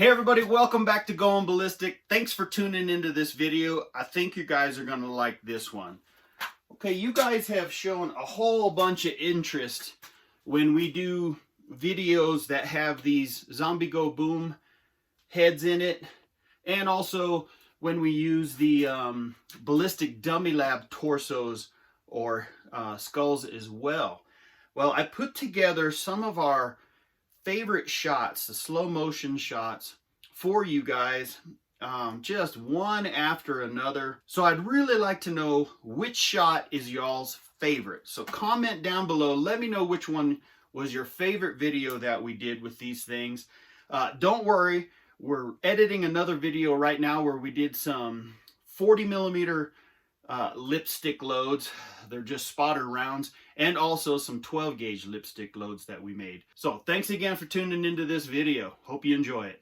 Hey everybody, welcome back to Going Ballistic. Thanks for tuning into this video. I think you guys are going to like this one. Okay, you guys have shown a whole bunch of interest when we do videos that have these Zombie Go Boom heads in it, and also when we use the Ballistic Dummy Lab torsos or skulls as well. Well, I put together some of our favorite shots, the slow motion shots for you guys, just one after another. So I'd really like to know which shot is y'all's favorite. So comment down below, let me know which one was your favorite video that we did with these things. Don't worry, we're editing another video right now where we did some 40mm lipstick loads. They're just spotter rounds, and also some 12 gauge lipstick loads that we made. So thanks again for tuning into this video. Hope you enjoy it.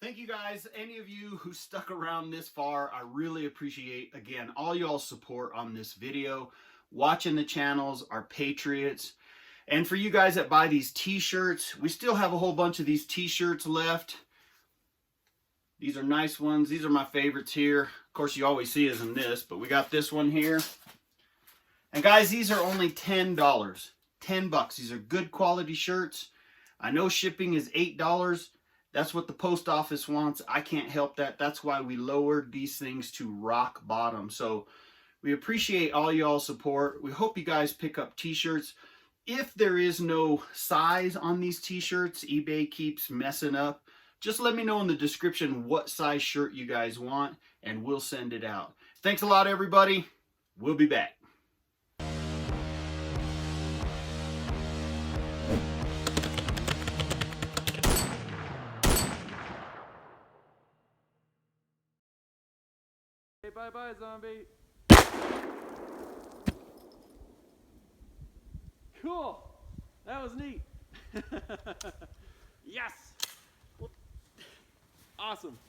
Thank you guys, any of you who stuck around this far. I really appreciate, again, all y'all's support on this video. Watching the channels, our patriots. And for you guys that buy these t-shirts, we still have a whole bunch of these t-shirts left. These are nice ones. These are my favorites here. Of course, you always see us in this, but we got this one here. And guys, these are only $10. $10. These are good quality shirts. I know shipping is $8. That's what the post office wants. I can't help that. That's why we lowered these things to rock bottom. So we appreciate all y'all's support. We hope you guys pick up t-shirts. If there is no size on these t-shirts, eBay keeps messing up, just let me know in the description what size shirt you guys want, and we'll send it out. Thanks a lot, everybody. We'll be back. Hey, bye-bye, zombie. Cool. That was neat. Yes. Awesome.